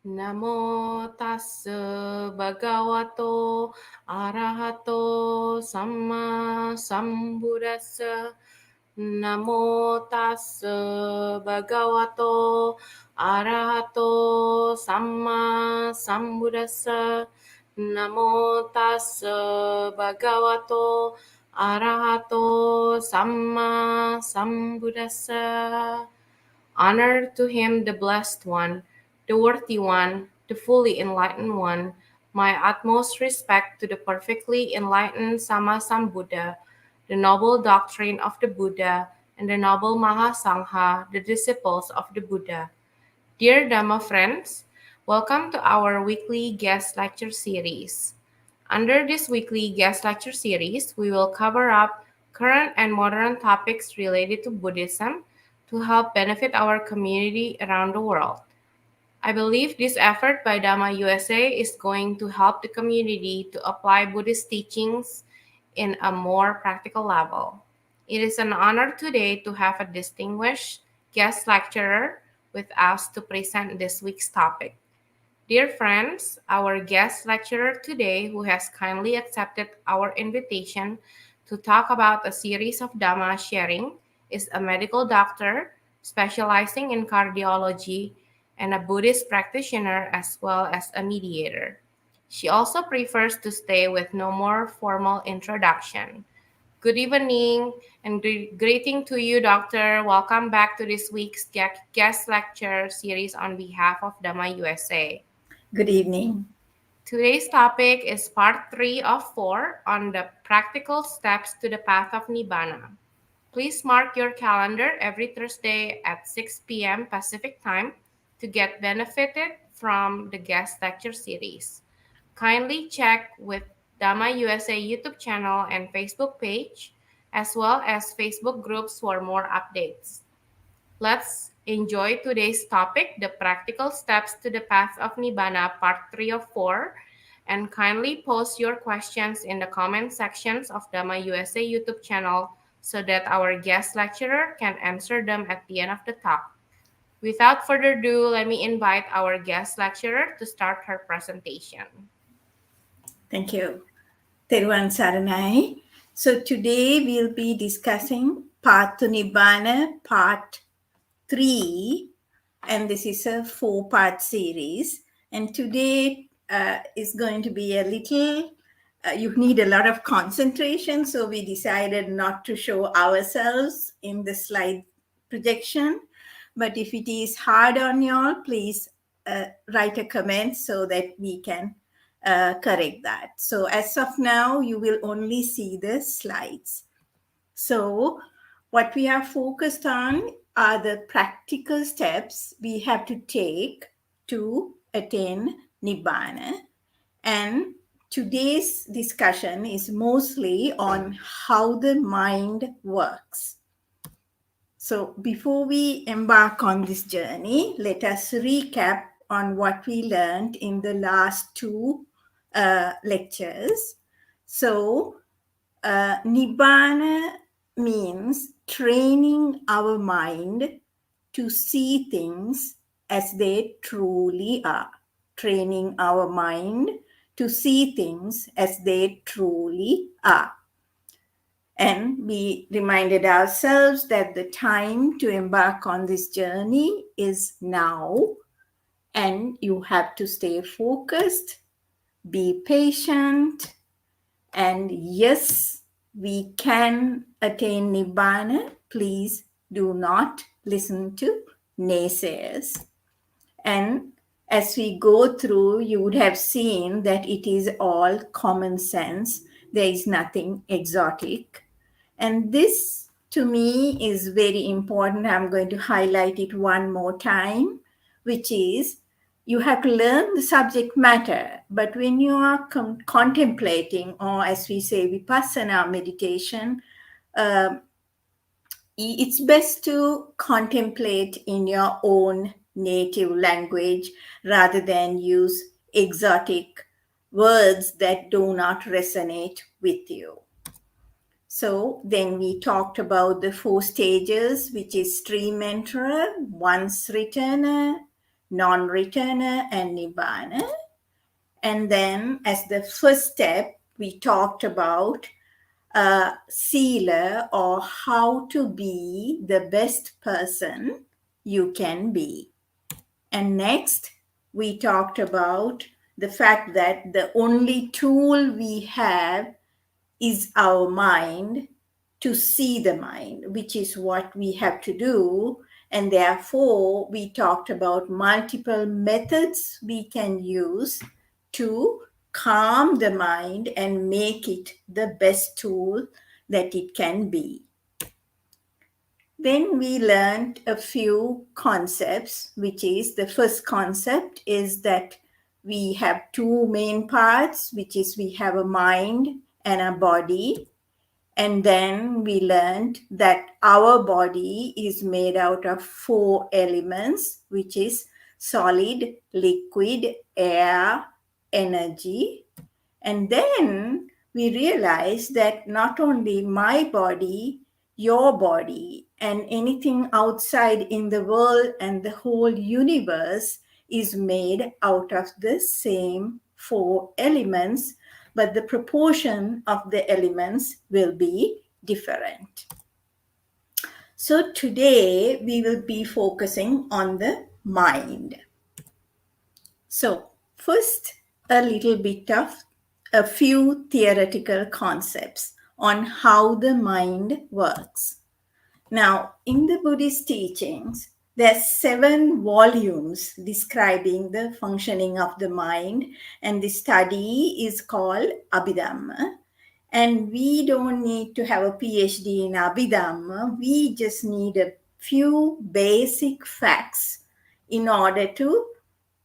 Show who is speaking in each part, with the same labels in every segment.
Speaker 1: Namo tassa bhagavato arahato samma sambuddhassa. Namo tassa bhagavato arahato samma sambuddhassa. Namo tassa bhagavato arahato samma sambuddhassa. Honor to him, the blessed one, the worthy one, the fully enlightened one. My utmost respect to the perfectly enlightened Sammasambuddha, the noble doctrine of the Buddha, and the noble Mahasangha, the disciples of the Buddha. Dear Dhamma friends, welcome to our weekly guest lecture series. Under this weekly guest lecture series, we will cover up current and modern topics related to Buddhism to help benefit our community around the world. I believe this effort by DHAMMA USA is going to help the community to apply Buddhist teachings in a more practical level. It is an honor today to have a distinguished guest lecturer with us to present this week's topic. Dear friends, our guest lecturer today, who has kindly accepted our invitation to talk about a series of Dhamma sharing, is a medical doctor specializing in cardiology and a Buddhist practitioner as well as a mediator. She also prefers to stay with no more formal introduction. Good evening and greeting to you, Doctor. Welcome back to this week's guest lecture series on behalf of Dhamma USA.
Speaker 2: Good evening.
Speaker 1: Today's topic is part 3 of 4 on the practical steps to the Path of Nibbana. Please mark your calendar every Thursday at 6 p.m. Pacific Time to get benefited from the guest lecture series. Kindly check with Dhamma USA YouTube channel and Facebook page, as well as Facebook groups for more updates. Let's enjoy today's topic, the practical steps to the path of Nibbana, part 3 of 4, and kindly post your questions in the comment sections of Dhamma USA YouTube channel so that our guest lecturer can answer them at the end of the talk. Without further ado, let me invite our guest lecturer to start her presentation.
Speaker 2: Thank you. Theravada Saranai. So today we'll be discussing Path to Nibbana, part 3. And this is a 4-part series. And today is going to be a little, you need a lot of concentration. So we decided not to show ourselves in the slide projection. But if it is hard on y'all, please write a comment so that we can correct that. So as of now, you will only see the slides. So what we are focused on are the practical steps we have to take to attain Nibbana. And today's discussion is mostly on how the mind works. So before we embark on this journey, let us recap on what we learned in the last 2 lectures. So Nibbana means training our mind to see things as they truly are. Training our mind to see things as they truly are. And we reminded ourselves that the time to embark on this journey is now, and you have to stay focused, be patient, and yes, we can attain Nibbana. Please do not listen to naysayers. And as we go through, you would have seen that it is all common sense. There is nothing exotic. And this, to me, is very important. I'm going to highlight it one more time, which is you have to learn the subject matter. But when you are contemplating, or as we say, vipassana meditation, it's best to contemplate in your own native language rather than use exotic words that do not resonate with you. So then we talked about the 4 stages, which is stream enterer, once returner, non-returner, and Nibbana. And then as the first step, we talked about Sila, or how to be the best person you can be. And next, we talked about the fact that the only tool we have is our mind to see the mind, which is what we have to do. And therefore, we talked about multiple methods we can use to calm the mind and make it the best tool that it can be. Then we learned a few concepts, which is the first concept is that we have two main parts, which is we have a mind and a body. And then we learned that our body is made out of 4 elements, which is solid, liquid, air, energy. And then we realized that not only my body, your body, and anything outside in the world and the whole universe is made out of the same 4 elements, but the proportion of the elements will be different. So today we will be focusing on the mind. So first, a little bit of a few theoretical concepts on how the mind works. Now, in the Buddhist teachings, there are 7 volumes describing the functioning of the mind, and the study is called Abhidhamma. And we don't need to have a PhD in Abhidhamma. We just need a few basic facts in order to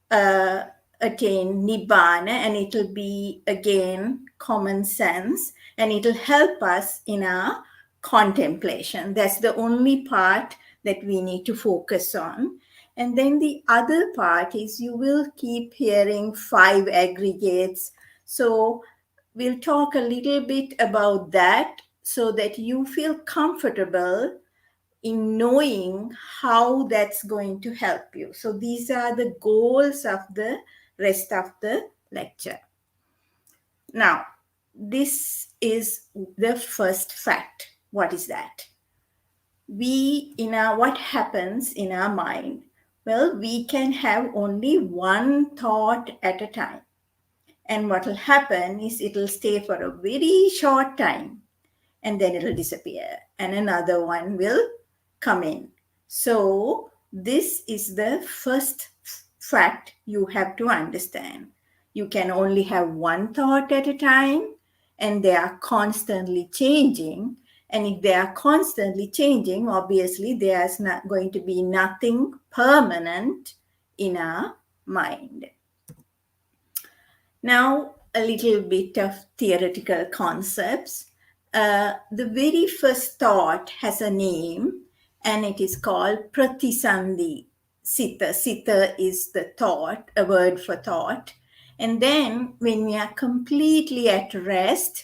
Speaker 2: attain Nibbana, and it'll be again common sense, and it'll help us in our contemplation. That's the only part that we need to focus on. And then the other part is you will keep hearing 5 aggregates. So we'll talk a little bit about that so that you feel comfortable in knowing how that's going to help you. So these are the goals of the rest of the lecture. Now, this is the first fact. What is that? What happens in our mind? Well, we can have only one thought at a time. And what will happen is it'll stay for a very short time and then it'll disappear and another one will come in. So this is the first fact you have to understand. You can only have one thought at a time and they are constantly changing. And if they are constantly changing, obviously there's not going to be nothing permanent in our mind. Now, a little bit of theoretical concepts. The very first thought has a name and it is called pratisandhi sita. Sita is the thought, a word for thought. And then when we are completely at rest,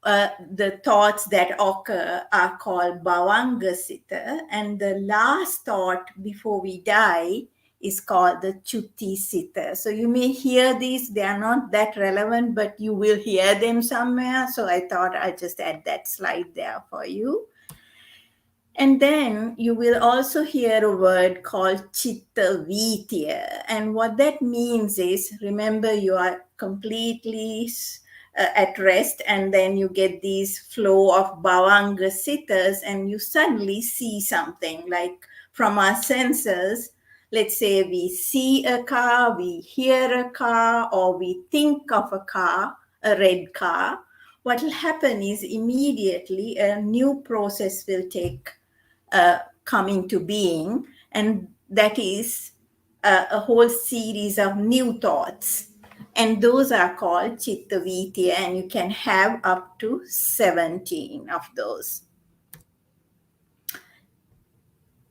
Speaker 2: the thoughts that occur are called bhavanga sita. And the last thought before we die is called the chutti sita. So you may hear these, they are not that relevant, but you will hear them somewhere. So I thought I'd just add that slide there for you. And then you will also hear a word called chitta vitya. And what that means is, remember you are completely at rest and then you get these flow of bhavanga sittas and you suddenly see something like from our senses. Let's say we see a car, we hear a car, or we think of a car, a red car. What will happen is immediately a new process will come into being, and that is a whole series of new thoughts. And those are called chitta vitya, and you can have up to 17 of those.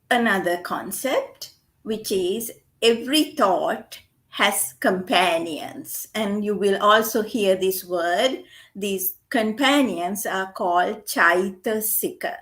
Speaker 2: Another concept, which is every thought has companions, and you will also hear this word. These companions are called chaitasika.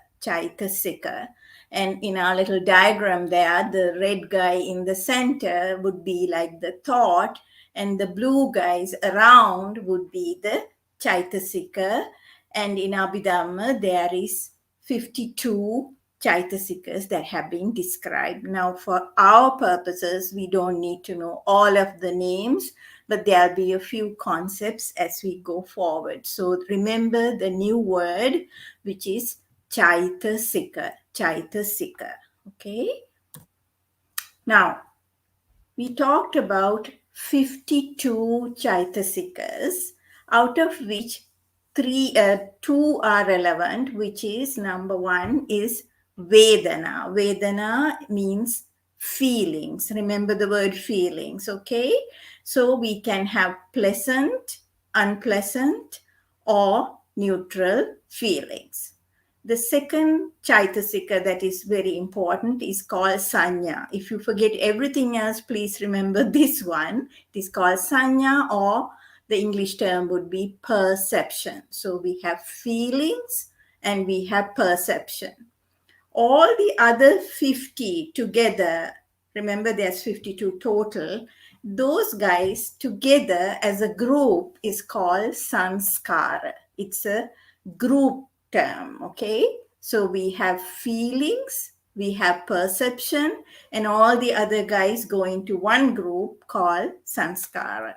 Speaker 2: And in our little diagram there, the red guy in the center would be like the thought, and the blue guys around would be the Chaitasika. And in Abhidhamma, there is 52 Chaitasikas that have been described. Now, for our purposes, we don't need to know all of the names, but there'll be a few concepts as we go forward. So remember the new word, which is Chaitasika. Chaitasika. Okay. Now, we talked about 52 Chaitasikas, out of which two are relevant, which is number one is Vedana. Vedana means feelings. Remember the word feelings, okay? So we can have pleasant, unpleasant, or neutral feelings. The second Chaitasika that is very important is called Sanya. If you forget everything else, please remember this one. It is called Sanya, or the English term would be perception. So we have feelings and we have perception. All the other 50 together, remember there's 52 total, those guys together as a group is called Sanskara. It's a group term, okay? So we have feelings, we have perception, and all the other guys go into one group called Sanskara.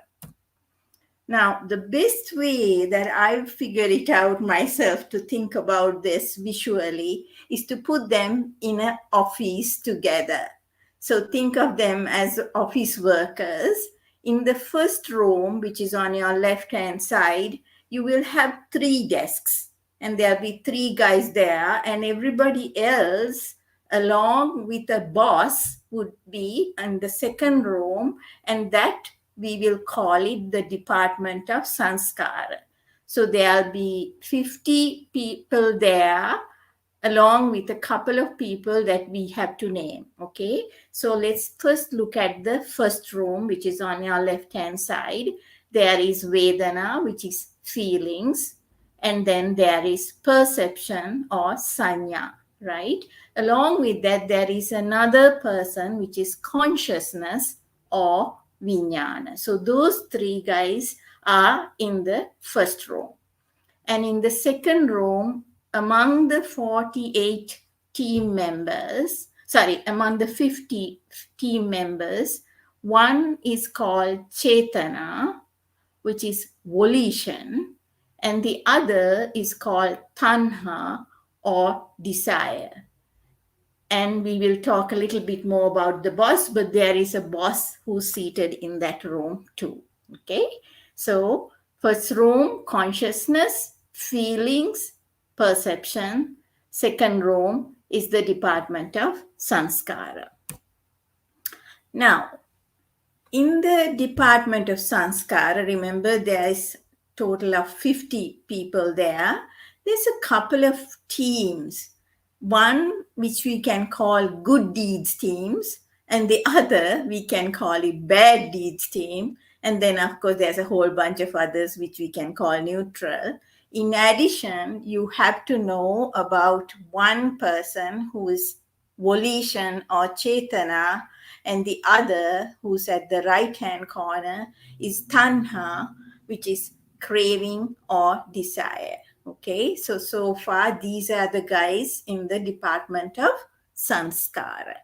Speaker 2: Now, the best way that I've figured it out myself to think about this visually is to put them in an office together. So think of them as office workers. In the first room, which is on your left-hand side, you will have 3 desks, and there'll be 3 guys there, and everybody else, along with a boss, would be in the second room, and that we will call it the Department of Sanskara. So there'll be 50 people there, along with a couple of people that we have to name, okay? So let's first look at the first room, which is on your left-hand side. There is Vedana, which is feelings, and then there is perception or Sanya, right? Along with that, there is another person, which is consciousness or Vijnana. So those 3 guys are in the first room. And in the second room, among the 48 team members, among the 50 team members, one is called Chetana, which is volition, and the other is called Tanha or desire. And we will talk a little bit more about the boss, but there is a boss who's seated in that room too. Okay, so first room, consciousness, feelings, perception. Second room is the Department of Sanskara. Now, in the Department of Sanskara, remember there is total of 50 people there. There's a couple of teams. One which we can call good deeds teams, and the other we can call it bad deeds team. And then, of course, there's a whole bunch of others which we can call neutral. In addition, you have to know about one person who is volition or Chetana, and the other, who's at the right-hand corner, is Tanha, which is craving or desire. Okay, so far these are the guys in the Department of Sanskara.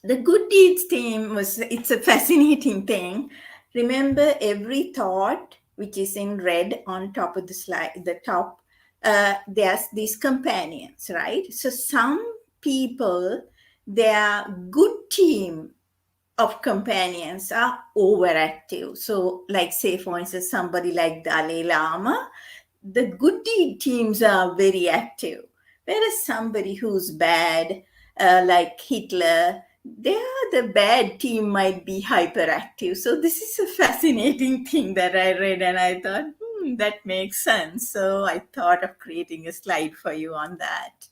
Speaker 2: The good deeds team it's a fascinating thing. Remember, every thought, which is in red on top of the slide, the top, there's these companions, right? So some people, their good team of companions are overactive. So like, say, for instance, somebody like Dalai Lama, the good deed teams are very active. Whereas somebody who's bad, like Hitler, the bad team might be hyperactive. So this is a fascinating thing that I read, and I thought, that makes sense. So I thought of creating a slide for you on that.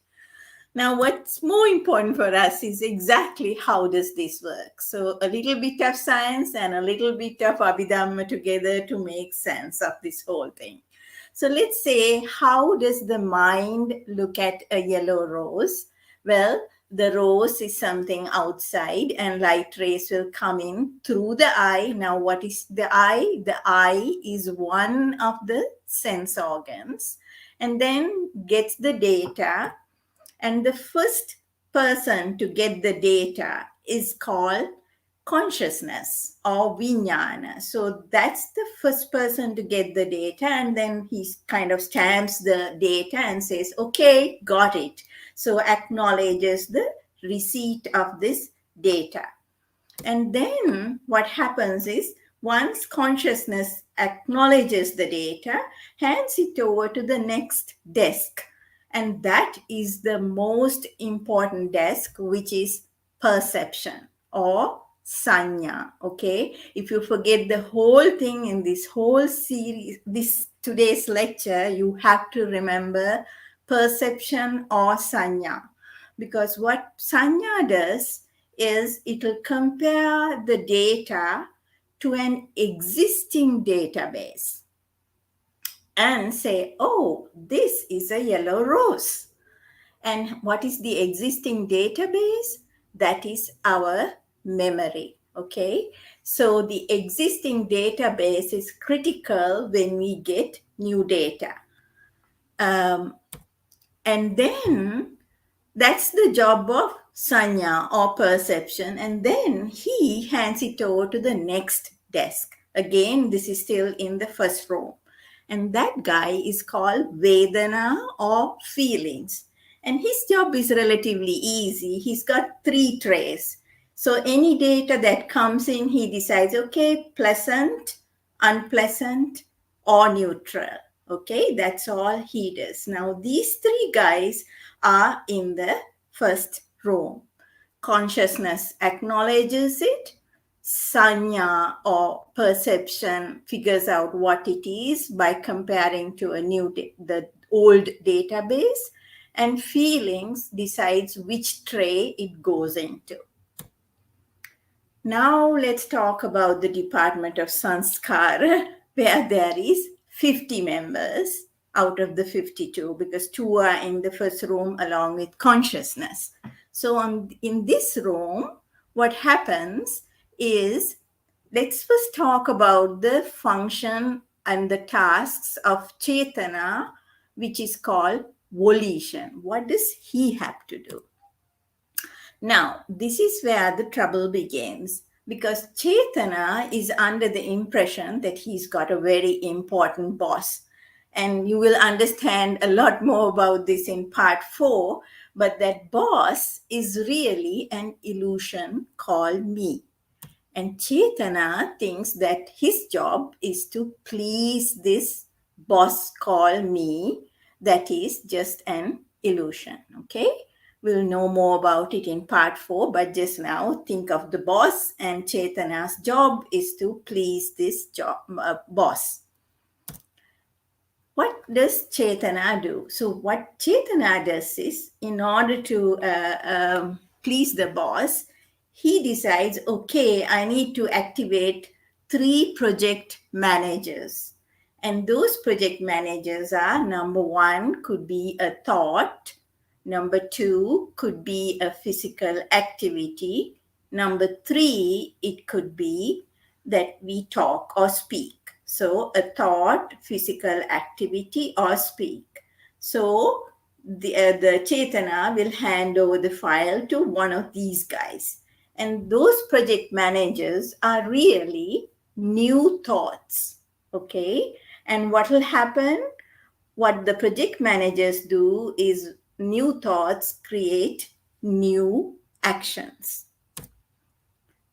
Speaker 2: Now, what's more important for us is exactly how does this work. So a little bit of science and a little bit of Abhidhamma together to make sense of this whole thing. So let's say, how does the mind look at a yellow rose? Well, the rose is something outside and light rays will come in through the eye. Now, what is the eye? The eye is one of the sense organs and then gets the data. And the first person to get the data is called consciousness or vijnana. So that's the first person to get the data, and then he kind of stamps the data and says, okay, got it. So acknowledges the receipt of this data. And then what happens is, once consciousness acknowledges the data, hands it over to the next desk. And that is the most important desk, which is perception or sanya. Okay. If you forget the whole thing in this whole series, this today's lecture, you have to remember perception or sanya. Because what sanya does is it will compare the data to an existing database and say, oh, this is a yellow rose. And what is the existing database? That is our memory. Okay. So the existing database is critical when we get new data. And then that's the job of sanya or perception. And then he hands it over to the next desk. Again, this is still in the first row. And that guy is called Vedana or feelings. And his job is relatively easy. He's got 3 trays. So any data that comes in, he decides, okay, pleasant, unpleasant, or neutral. Okay, that's all he does. Now, these 3 guys are in the first room. Consciousness acknowledges it. Sanya or perception figures out what it is by comparing to the old database, and feelings decides which tray it goes into. Now let's talk about the Department of Sanskara, where there is 50 members out of the 52, because 2 are in the first room along with consciousness. So in this room, what happens is, let's first talk about the function and the tasks of Chetana, which is called volition. What does he have to do? Now, this is where the trouble begins, because Chetana is under the impression that he's got a very important boss. And you will understand a lot more about this in part 4, but that boss is really an illusion called me. And Chetana thinks that his job is to please this boss called me, that is just an illusion. Okay. We'll know more about it in part 4, but just now think of the boss, and Chetana's job is to please this boss. What does Chetana do? So what Chetana does is, in order to please the boss, he decides, okay, I need to activate 3 project managers. And those project managers are, number 1 could be a thought. Number 2 could be a physical activity. Number 3, it could be that we talk or speak. So a thought, physical activity, or speak. So the Chetana will hand over the file to one of these guys. And those project managers are really new thoughts. Okay. And what will happen? What the project managers do is, new thoughts create new actions.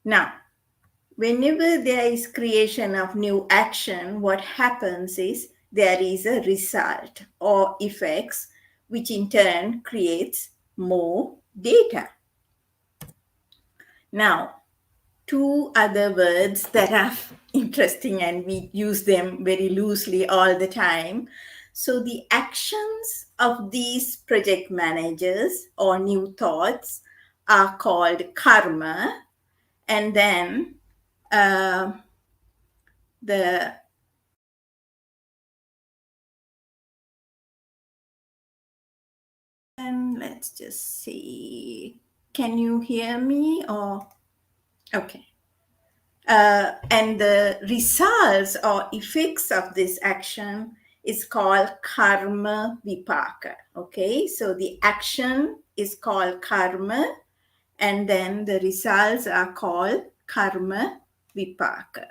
Speaker 2: Now, whenever there is creation of new action, what happens is there is a result or effects, which in turn creates more data. Now, 2 other words that are interesting, and we use them very loosely all the time. So the actions of these project managers or new thoughts are called karma, and then the And let's just see. Can you hear me or? Okay. And the results or effects of this action is called karma vipaka. Okay, so the action is called karma, and then the results are called karma vipaka.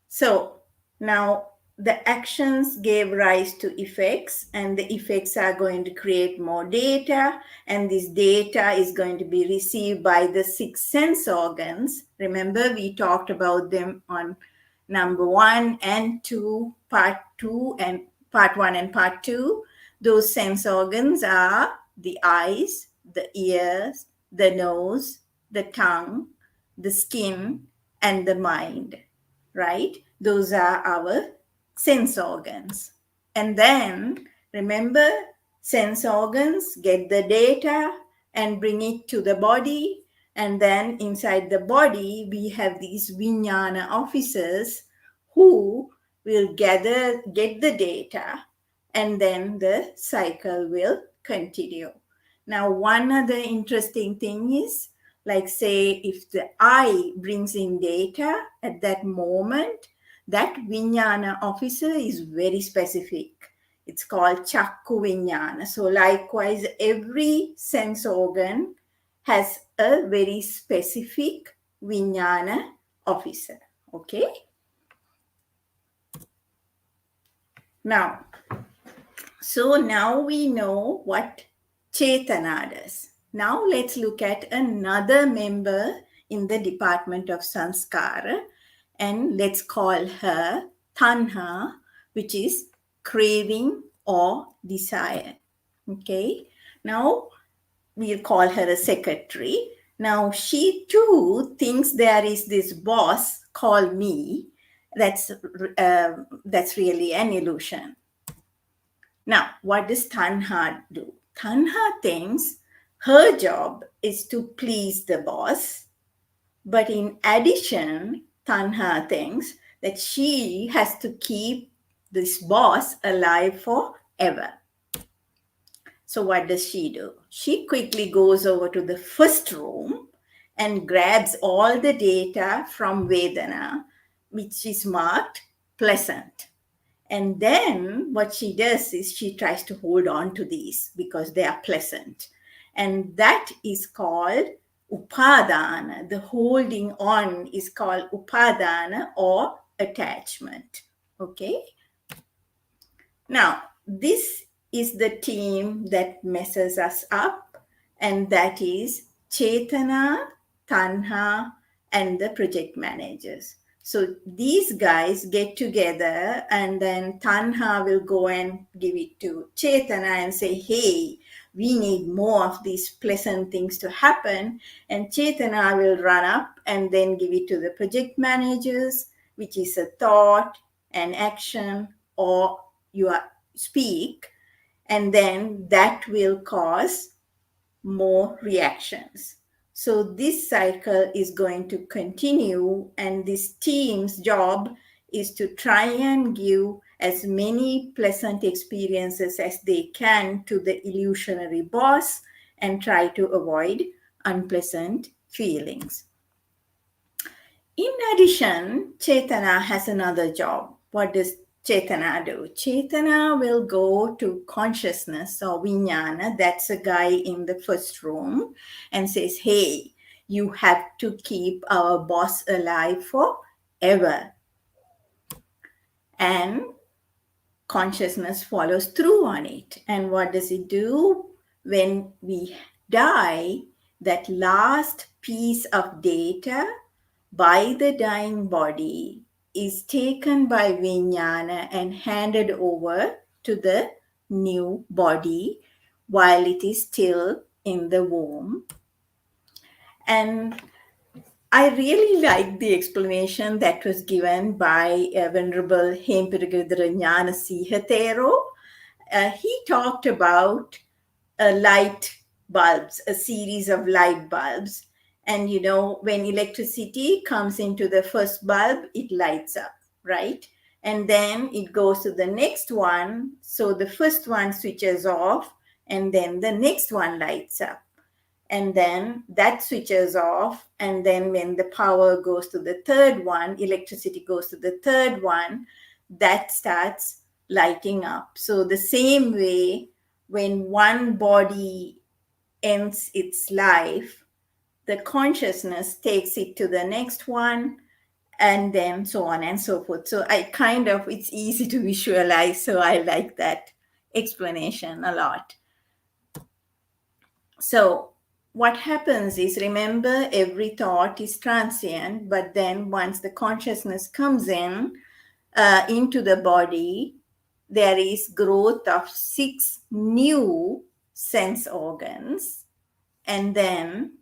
Speaker 2: So now the actions gave rise to effects, and the effects are going to create more data, and this data is going to be received by the 6 sense organs. Remember, we talked about them on number 1 and 2, part 2 and part 1 and part 2. Those sense organs are the eyes, the ears, the nose, the tongue, the skin, and the mind, right? Those are our sense organs. And then remember, sense organs get the data and bring it to the body. And then inside the body, we have these vijnana officers who will get the data, and then the cycle will continue. Now, one other interesting thing is, like say, if the eye brings in data at that moment, that vijnana officer is very specific. It's called chakku vijnana. So likewise, every sense organ has a very specific vijnana officer. Okay. Now we know what Chetana does. Now let's look at another member in the department of Sanskara, and let's call her Tanha, which is craving or desire. Okay, now we'll call her a secretary. Now she too thinks there is this boss called me. That's really an illusion. Now, what does Tanha do? Tanha thinks her job is to please the boss, but in addition, Tanha thinks that she has to keep this boss alive forever. So what does she do? She quickly goes over to the first room and grabs all the data from Vedana, which is marked pleasant. And then what she does is she tries to hold on to these because they are pleasant. And that is called upadana. The holding on is called upadana or attachment. Okay. Now, this is the team that messes us up, and that is Chetana, Tanha, and the project managers. So these guys get together, and then Tanha will go and give it to Chetana and say, hey, we need more of these pleasant things to happen. And Chetana will run up and then give it to the project managers, which is a thought, an action, or you speak, and then that will cause more reactions. So this cycle is going to continue, and this team's job is to try and give as many pleasant experiences as they can to the illusionary boss and try to avoid unpleasant feelings. In addition, Chetana has another job. What does Chetana do? Chetana will go to consciousness or vijnana, that's a guy in the first room, and says, hey, you have to keep our boss alive forever. And consciousness follows through on it. And what does it do? When we die, that last piece of data by the dying body is taken by vijnana and handed over to the new body while it is still in the womb. And I really like the explanation that was given by Venerable Hempirigidra Jnana Sihatero. He talked about light bulbs, a series of light bulbs. And when electricity comes into the first bulb, it lights up, right? And then it goes to the next one. So the first one switches off, and then the next one lights up. And then that switches off. And then when the power goes to the third one, electricity goes to the third one, that starts lighting up. So the same way, when one body ends its life, the consciousness takes it to the next one, and then so on and so forth. So it's easy to visualize. So I like that explanation a lot. So what happens is, remember, every thought is transient, but then once the consciousness comes in into the body, there is growth of 6 new sense organs, and then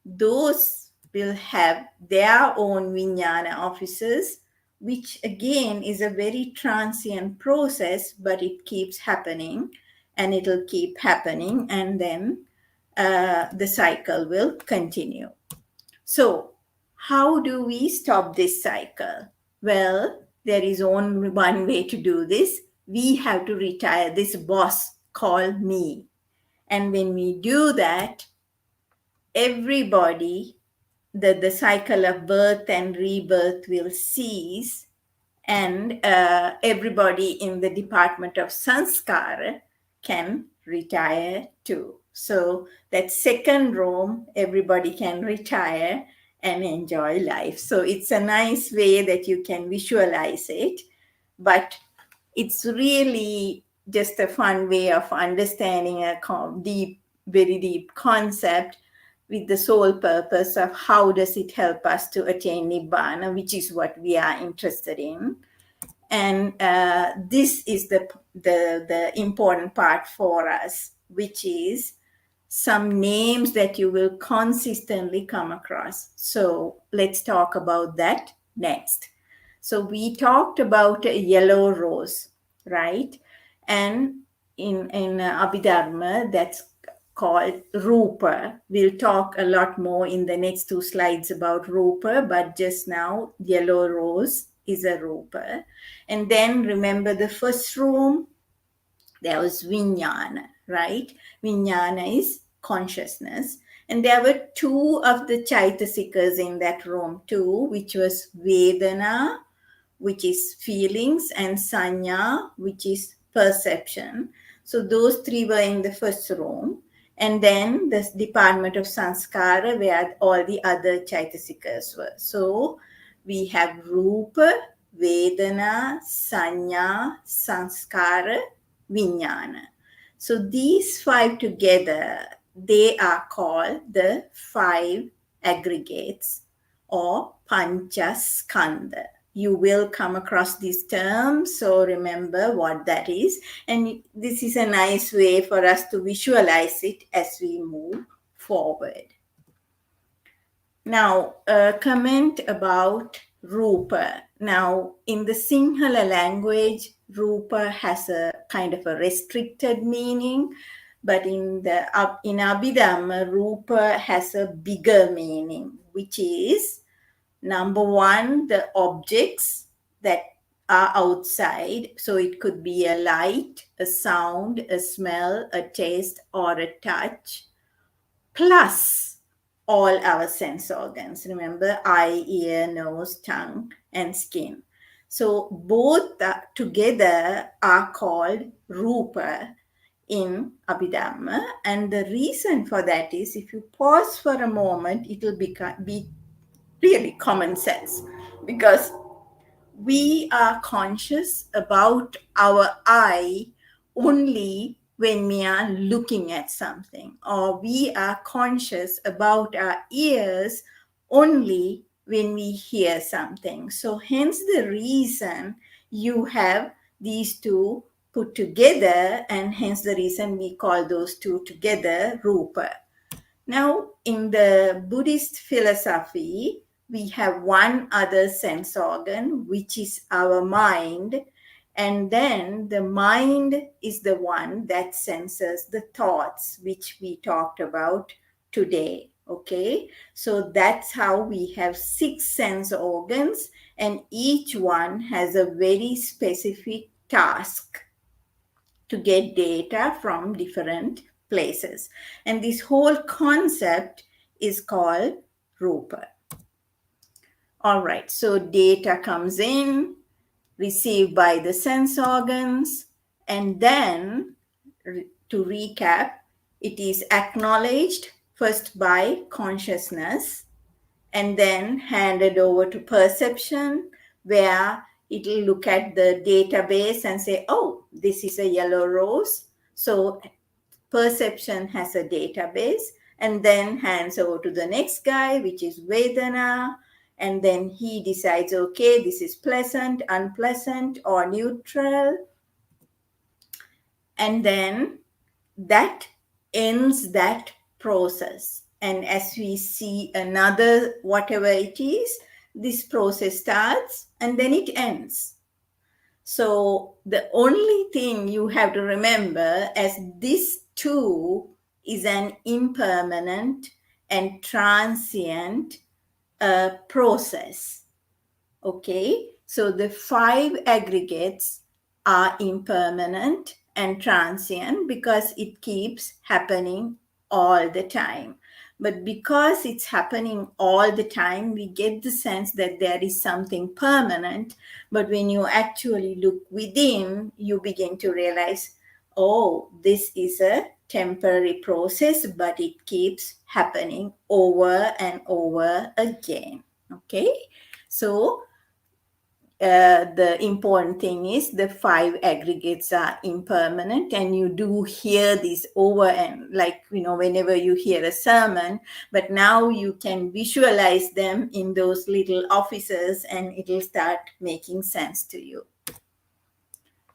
Speaker 2: those will have their own vijnana offices, which again is a very transient process, but it keeps happening, and it'll keep happening, and then the cycle will continue. So how do we stop this cycle? Well, there is only one way to do this. We have to retire this boss called me. And when we do that, everybody, the cycle of birth and rebirth will cease, and everybody in the department of Sanskara can retire too. So that second room, everybody can retire and enjoy life. So it's a nice way that you can visualize it, but it's really just a fun way of understanding a very deep concept, with the sole purpose of how does it help us to attain Nibbana, which is what we are interested in. And this is the important part for us, which is some names that you will consistently come across. So let's talk about that next. So we talked about a yellow rose, right? And in Abhidharma, that's called Rupa. We'll talk a lot more in the next 2 slides about Rupa, but just now, yellow rose is a Rupa. And then remember the first room, there was Vijnana, right? Vijnana is consciousness. And there were 2 of the Chaitasikas in that room too, which was Vedana, which is feelings, and Sanya, which is perception. So those 3 were in the first room. And then the department of Sanskara, where all the other Chaitasikas were. So we have Rupa, Vedana, Sanya, Sanskara, Vijnana. So these 5 together, they are called the 5 aggregates, or Panchaskandha. You will come across these terms, so remember what that is. And this is a nice way for us to visualize it as we move forward. Now, a comment about Rupa. Now, in the Sinhala language, Rupa has a kind of a restricted meaning, but in Abhidhamma, Rupa has a bigger meaning, which is, number 1, the objects that are outside. So it could be a light, a sound, a smell, a taste, or a touch, plus all our sense organs. Remember, eye, ear, nose, tongue, and skin. So both together are called Rupa in Abhidhamma. And the reason for that is, if you pause for a moment, it will be really common sense, because we are conscious about our eye only when we are looking at something, or we are conscious about our ears only when we hear something. So hence the reason you have these 2 put together, and hence the reason we call those 2 together Rupa. Now, in the Buddhist philosophy, we have one other sense organ, which is our mind. And then the mind is the one that senses the thoughts, which we talked about today. Okay, so that's how we have 6 sense organs, and each one has a very specific task to get data from different places. And this whole concept is called Rupa. All right, so data comes in, received by the sense organs, and then, to recap, it is acknowledged first by consciousness and then handed over to perception, where it will look at the database and say, oh, this is a yellow rose. So perception has a database, and then hands over to the next guy, which is Vedana. And then he decides, okay, this is pleasant, unpleasant, or neutral. And then that ends that process. And as we see another, whatever it is, this process starts and then it ends. So the only thing you have to remember, as this too is an impermanent and transient process. Okay, so the 5 aggregates are impermanent and transient because it keeps happening all the time. But because it's happening all the time, we get the sense that there is something permanent. But when you actually look within, you begin to realize, oh, this is a temporary process, but it keeps happening over and over again. Okay, so the important thing is the 5 aggregates are impermanent, and you do hear this over and whenever you hear a sermon, but now you can visualize them in those little offices and it'll start making sense to you.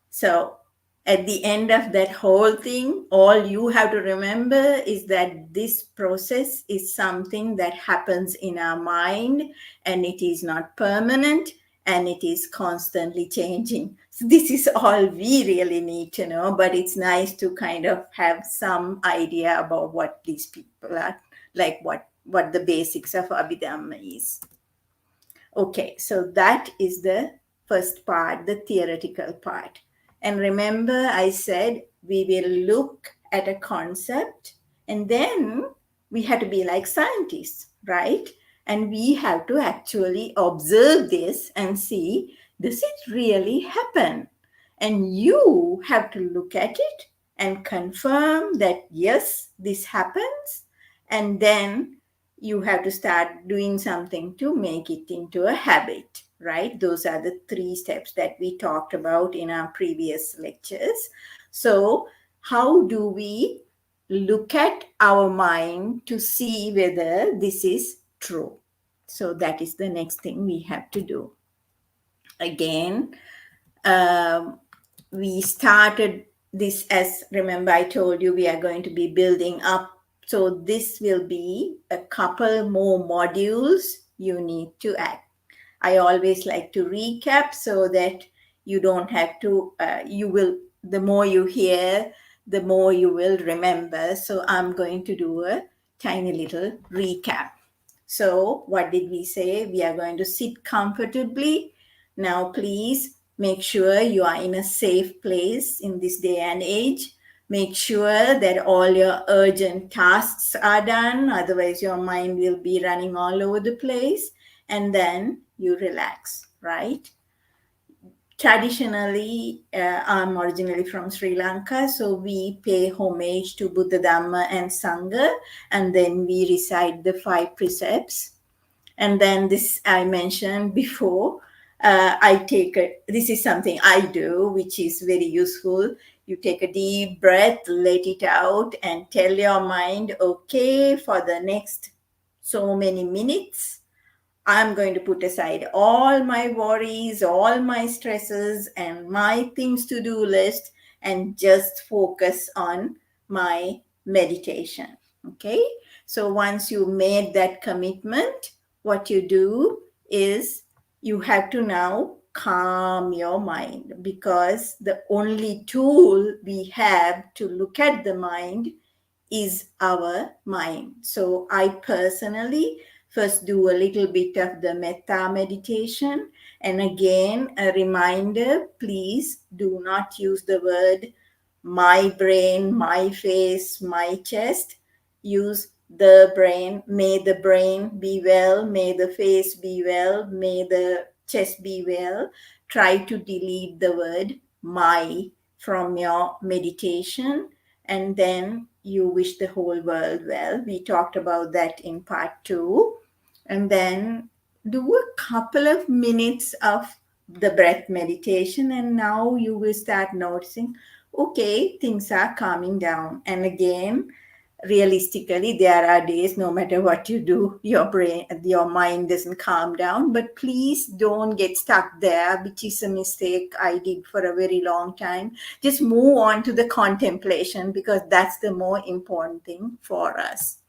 Speaker 2: So at the end of that whole thing, all you have to remember is that this process is something that happens in our mind, and it is not permanent, and it is constantly changing. So this is all we really need to know, but it's nice to kind of have some idea about what these people are, like what the basics of Abhidhamma is. Okay, so that is the first part, the theoretical part. And remember, I said we will look at a concept and then we have to be like scientists, right? And we have to actually observe this and see, does it really happen? And you have to look at it and confirm that, yes, this happens. And then you have to start doing something to make it into a habit, right? Those are the 3 steps that we talked about in our previous lectures. So how do we look at our mind to see whether this is true? So that is the next thing we have to do. Again, we started this as, remember I told you we are going to be building up. So this will be a couple more modules you need to add. I always like to recap so that you don't have to, the more you hear, the more you will remember. So I'm going to do a tiny little recap. So what did we say? We are going to sit comfortably. Now, please make sure you are in a safe place in this day and age. Make sure that all your urgent tasks are done. Otherwise, your mind will be running all over the place. And then you relax, right? Traditionally, I'm originally from Sri Lanka, so we pay homage to Buddha, Dhamma, and Sangha, and then we recite the 5 precepts. And then this I mentioned before, this is something I do, which is very useful. You take a deep breath, let it out, and tell your mind, okay, for the next so many minutes, I'm going to put aside all my worries, all my stresses, and my things to do list, and just focus on my meditation. Okay? So once you made that commitment, what you do is you have to now calm your mind, because the only tool we have to look at the mind is our mind. So I personally first do a little bit of the metta meditation. And again, a reminder, please do not use the word my brain, my face, my chest. Use the brain. May the brain be well, may the face be well, may the chest be well. Try to delete the word my from your meditation, and then you wish the whole world well. We talked about that in part 2. And then do a couple of minutes of the breath meditation, and now you will start noticing, okay, things are calming down. And again, realistically, there are days, no matter what you do, your mind doesn't calm down. But please don't get stuck there, which is a mistake I did for a very long time. Just move on to the contemplation, because that's the more important thing for us.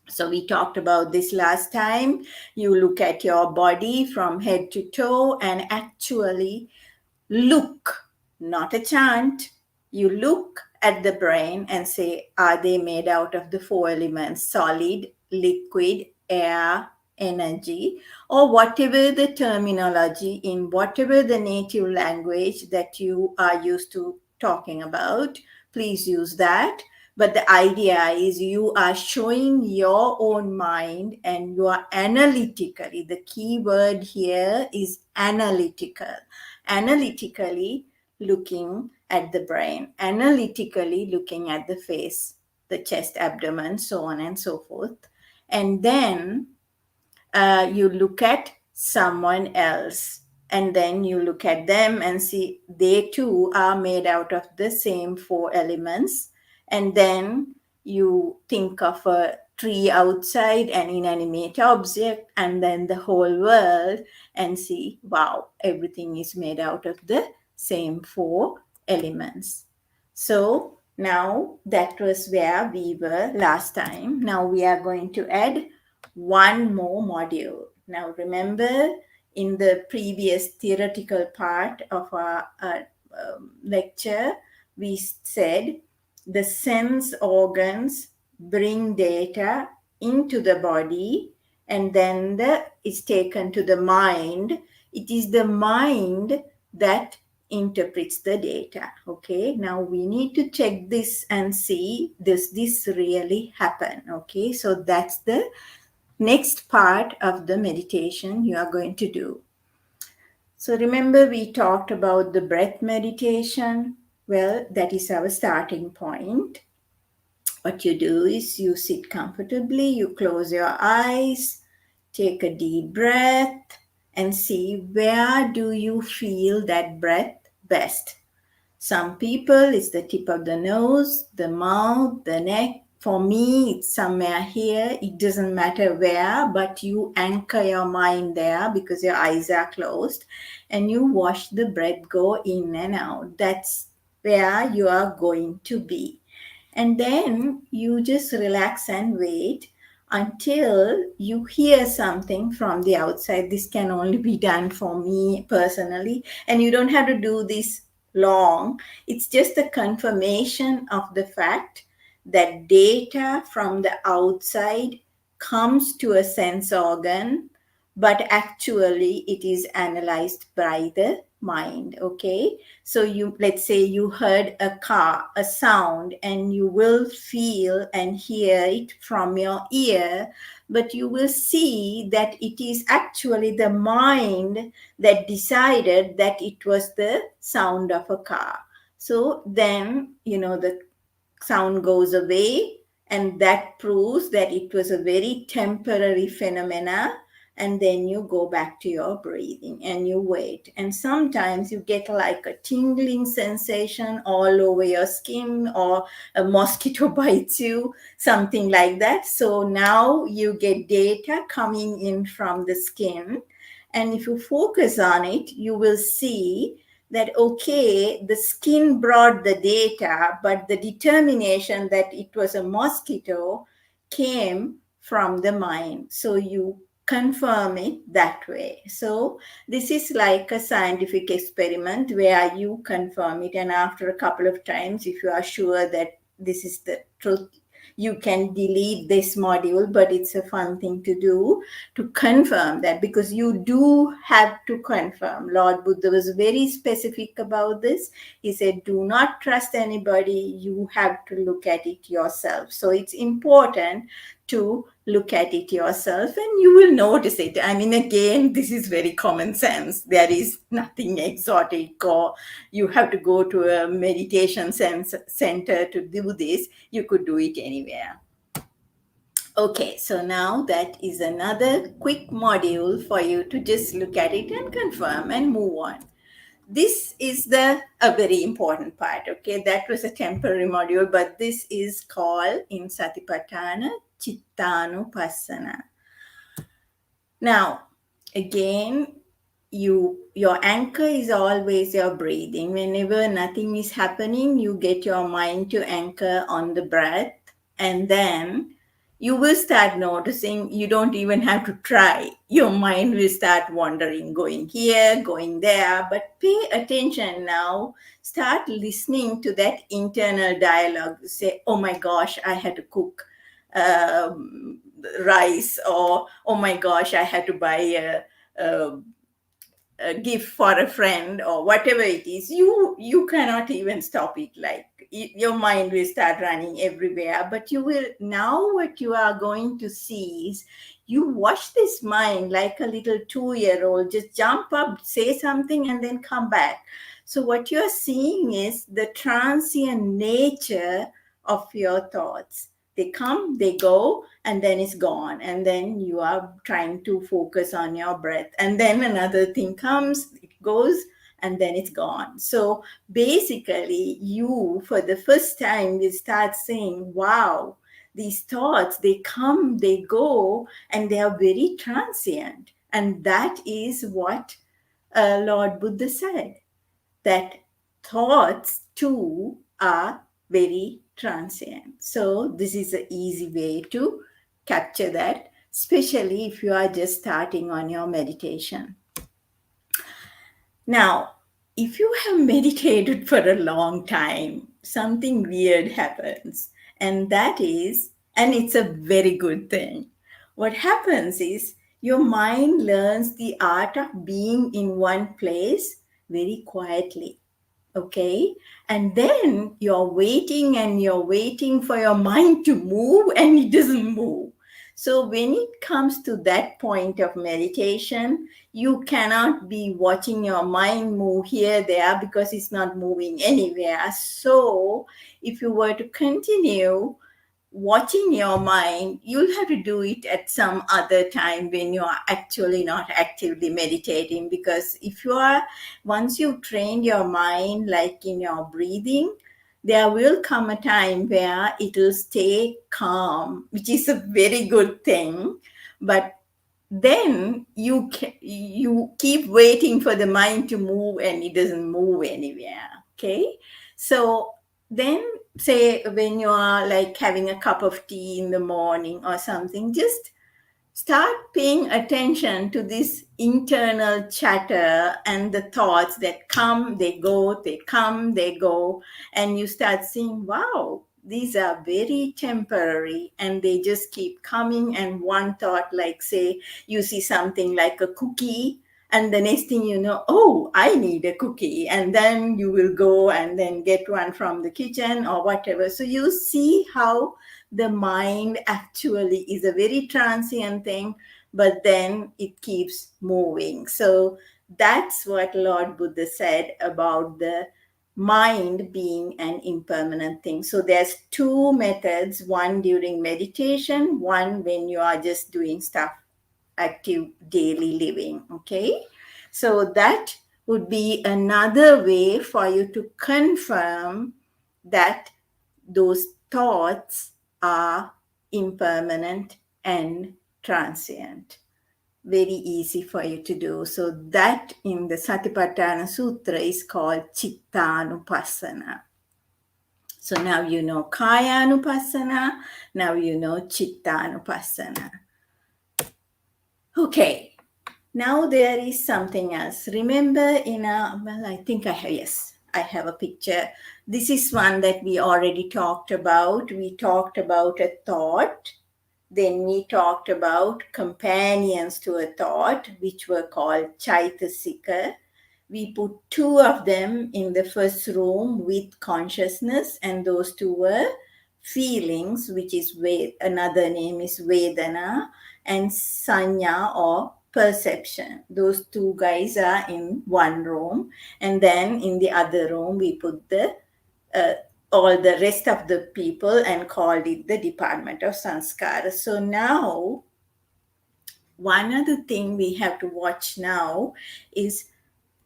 Speaker 2: So we talked about this last time. You look at your body from head to toe and actually look, not a chant. You look at the brain and say, are they made out of the 4 elements, solid, liquid, air, energy, or whatever the terminology in whatever the native language that you are used to talking about. Please use that. But the idea is you are showing your own mind, and you are analytically, the key word here is analytically looking at the brain, analytically looking at the face, the chest, abdomen, so on and so forth. And then you look at someone else, and then you look at them and see they too are made out of the same 4 elements. And then you think of a tree outside, an inanimate object, and then the whole world, and see, wow, everything is made out of the same 4 elements. So now that was where we were last time. Now we are going to add one more module. Now remember, in the previous theoretical part of our lecture, we said the sense organs bring data into the body, and then it's taken to the mind. It is the mind that interprets the data. Okay, now we need to check this and see, does this really happen? Okay, so that's the next part of the meditation you are going to do. So remember, we talked about the breath meditation. Well, that is our starting point. What you do is you sit comfortably, you close your eyes, take a deep breath, and see, where do you feel that breath best? Some people, it's the tip of the nose, the mouth, the neck. For me, it's somewhere here. It doesn't matter where, but you anchor your mind there because your eyes are closed, and you watch the breath go in and out. That's where you are going to be. And then you just relax and wait until you hear something from the outside. This can only be done for me personally, and you don't have to do this long. It's just a confirmation of the fact that data from the outside comes to a sense organ, but actually it is analyzed by the mind. Okay, so let's say you heard a sound, and you will feel and hear it from your ear, but you will see that it is actually the mind that decided that it was the sound of a car. So then, the sound goes away, and that proves that it was a very temporary phenomena. And then you go back to your breathing and you wait. And sometimes you get like a tingling sensation all over your skin, or a mosquito bites you, something like that. So now you get data coming in from the skin. And if you focus on it, you will see that, okay, the skin brought the data, but the determination that it was a mosquito came from the mind. So you confirm it that way. So this is like a scientific experiment where you confirm it, and after a couple of times, if you are sure that this is the truth. You can delete this module, but it's a fun thing to do, to confirm that, because you do have to confirm. Lord Buddha was very specific about this. He said, do not trust anybody. You have to look at it yourself. So it's important to look at it yourself, and you will notice it. I mean, again, this is very common sense. There is nothing exotic, or you have to go to a meditation center to do this. You could do it anywhere. Okay, so now that is another quick module for you to just look at it and confirm and move on. This is a very important part. Okay, that was a temporary module, but this is called in Satipatthana Chittanupassana. Now, again, your anchor is always your breathing. Whenever nothing is happening, you get your mind to anchor on the breath, and then you will start noticing. You don't even have to try. Your mind will start wandering, going here, going there. But pay attention now. Start listening to that internal dialogue. Say, oh my gosh, I had to cook rice, or oh my gosh, I had to buy a gift for a friend, or whatever it is. You cannot even stop it. Like, your mind will start running everywhere, but you will, now what you are going to see is, you watch this mind like a little 2-year-old, just jump up, say something, and then come back. So what you are seeing is the transient nature of your thoughts. They come, they go, and then it's gone. And then you are trying to focus on your breath. And then another thing comes, it goes, and then it's gone. So basically, you, for the first time, will start saying, wow, these thoughts, they come, they go, and they are very transient. And that is what Lord Buddha said, that thoughts too are very transient. So this is an easy way to capture that, especially if you are just starting on your meditation. Now, if you have meditated for a long time, something weird happens, and that is, and it's a very good thing. What happens is, your mind learns the art of being in one place very quietly. Okay, and then you're waiting and you're waiting for your mind to move, and it doesn't move. So when it comes to that point of meditation, you cannot be watching your mind move here, there, because it's not moving anywhere. So if you were to continue watching your mind, you'll have to do it at some other time when you are actually not actively meditating. Because if you are, once you've trained your mind, like in your breathing, there will come a time where it will stay calm, which is a very good thing. But then you keep waiting for the mind to move, and it doesn't move anywhere. Okay, so then, say when you are like having a cup of tea in the morning or something, just start paying attention to this internal chatter and the thoughts that come, they go, they come, they go, and you start seeing, wow, these are very temporary, and they just keep coming. And one thought, like, say you see something like a cookie, and the next thing you know, oh, I need a cookie, and then you will go and then get one from the kitchen or whatever. So you see how the mind actually is a very transient thing, but then it keeps moving. So that's what Lord Buddha said about the mind being an impermanent thing. So there's 2 methods, one during meditation, one when you are just doing stuff, active daily living. Okay, so that would be another way for you to confirm that those thoughts are impermanent and transient. Very easy for you to do. So that in the Satipatthana Sutra is called Chittanupassana. So now you know Kayanupassana, now you know Chittanupassana. Okay, now there is something else. Remember I think I have, yes. I have a picture. This is one that we already talked about. We talked about a thought. Then we talked about companions to a thought, which were called Chaitasika. We put two of them in the first room with consciousness, and those two were feelings, which is another name is Vedana, and Sanya or perception. Those two guys are in one room, and then in the other room we put the all the rest of the people and called it the department of Sanskara. So now, one other thing we have to watch now is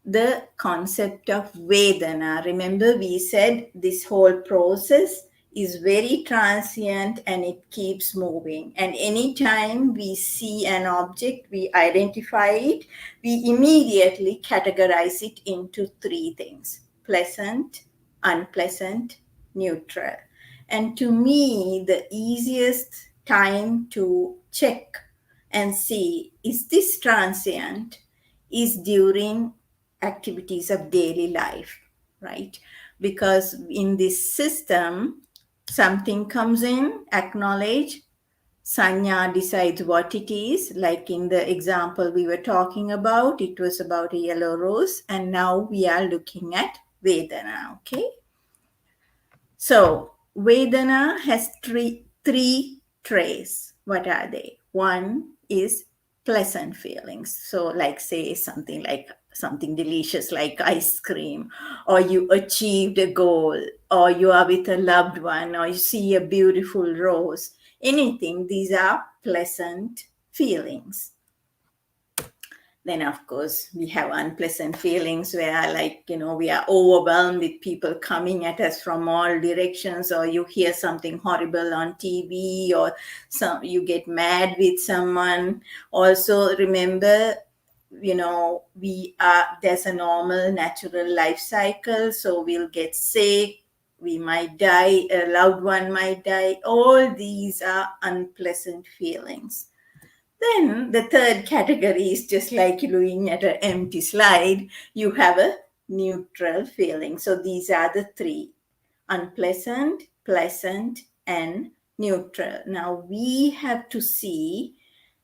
Speaker 2: the concept of Vedana. Remember, we said this whole process is very transient and it keeps moving. And anytime we see an object, we identify it, we immediately categorize it into three things: pleasant, unpleasant, neutral. And to me, the easiest time to check and see, is this transient, is during activities of daily life, right? Because in this system, something comes in, acknowledge, Sanya decides what it is. Like in the example we were talking about, it was about a yellow rose, and now we are looking at Vedana, okay? So Vedana has three traits. What are they? One is pleasant feelings. So like say something like something delicious like ice cream, or you achieved a goal, or you are with a loved one, or you see a beautiful rose. Anything, these are pleasant feelings. Then of course we have unpleasant feelings where, like, we are overwhelmed with people coming at us from all directions, or you hear something horrible on TV, or you get mad with someone. Also remember, there's a normal natural life cycle, so we'll get sick, we might die, a loved one might die. All these are unpleasant feelings. Then the third category is just like looking at an empty slide. You have a neutral feeling. So these are the three: unpleasant, pleasant, and neutral. Now we have to see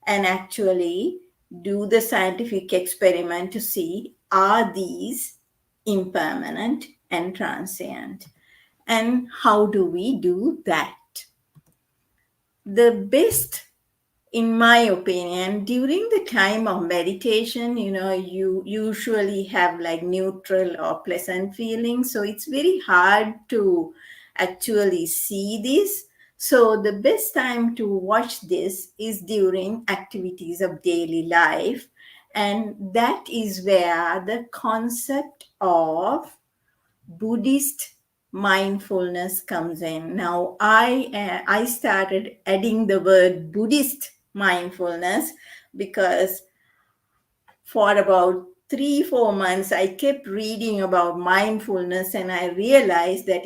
Speaker 2: and actually do the scientific experiment to see, are these impermanent and transient? And how do we do that? The best, in my opinion, during the time of meditation, you usually have like neutral or pleasant feelings. So it's very hard to actually see this. So the best time to watch this is during activities of daily life. And that is where the concept of Buddhist mindfulness comes in. Now, I started adding the word Buddhist mindfulness because for about 3-4 months, I kept reading about mindfulness, and I realized that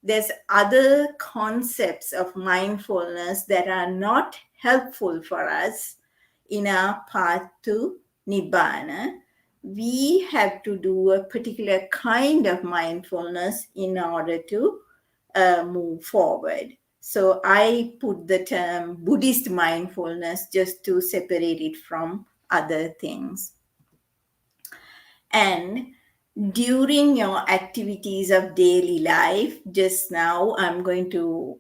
Speaker 2: there's other concepts of mindfulness that are not helpful for us in our path to Nibbana. We have to do a particular kind of mindfulness in order to move forward. So I put the term Buddhist mindfulness just to separate it from other things. And during your activities of daily life, just now I'm going to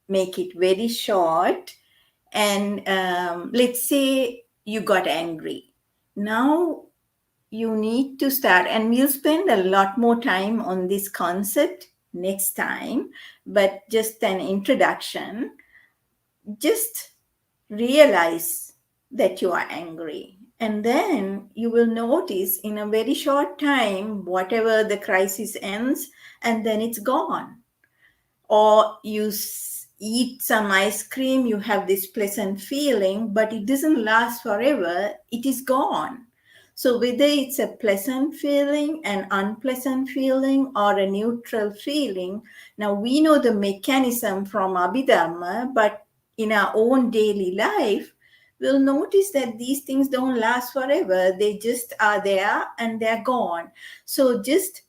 Speaker 2: make it very short. And let's say you got angry. Now you need to start, and we'll spend a lot more time on this concept next time, but just an introduction. Just realize that you are angry, and then you will notice in a very short time whatever the crisis ends, and then it's gone. Or you eat some ice cream, you have this pleasant feeling, but it doesn't last forever, it is gone. So whether it's a pleasant feeling, an unpleasant feeling, or a neutral feeling, now we know the mechanism from Abhidhamma, but in our own daily life, we'll notice that these things don't last forever. They just are there and they're gone. So just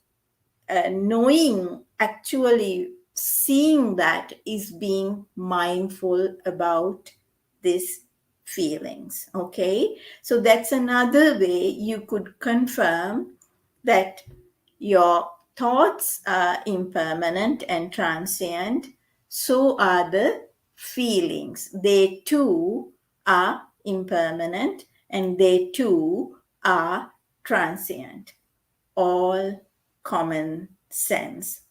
Speaker 2: knowing, actually seeing that, is being mindful about these feelings. Okay, so that's another way you could confirm that your thoughts are impermanent and transient. So are the feelings. They too are impermanent and they too are transient. All common sense.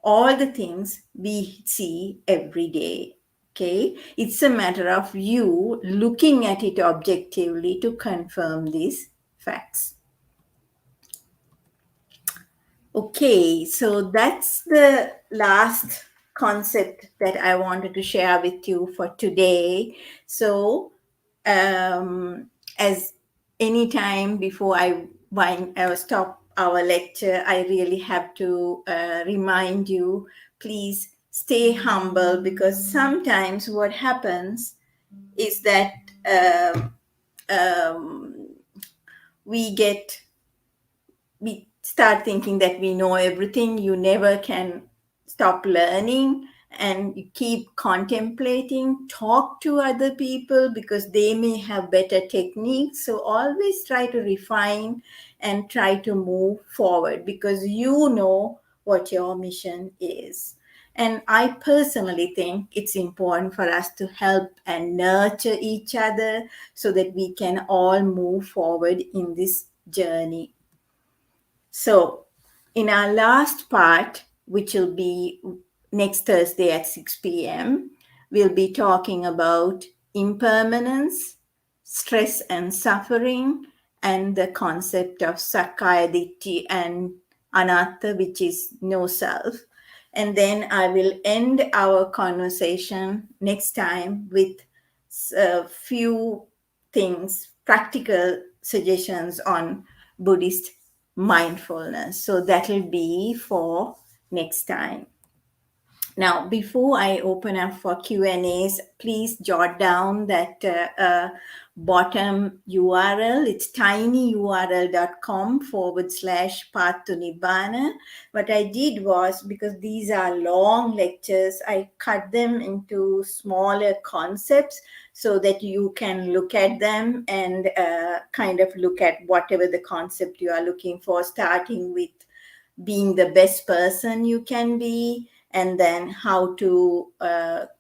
Speaker 2: All the things we see every day. Okay, it's a matter of you looking at it objectively to confirm these facts. Okay, so that's the last concept that I wanted to share with you for today. So, as any time before I stop our lecture, I really have to remind you, please stay humble, because sometimes what happens is that um, we get we start thinking that we know everything. You never can stop learning, and you keep contemplating. Talk to other people because they may have better techniques. So always try to refine and try to move forward, because you know what your mission is. And I personally think it's important for us to help and nurture each other so that we can all move forward in this journey. So, in our last part, which will be next Thursday at 6 p.m., we'll be talking about impermanence, stress and suffering, and the concept of Sakaya Ditti and Anatta, which is no self. And then I will end our conversation next time with a few things, practical suggestions on Buddhist mindfulness. So that'll be for next time. Now, before I open up for Q&As, please jot down that bottom URL. It's tinyurl.com/Path to Nibbana. What I did was, because these are long lectures, I cut them into smaller concepts so that you can look at them and kind of look at whatever the concept you are looking for, starting with being the best person you can be, and then how to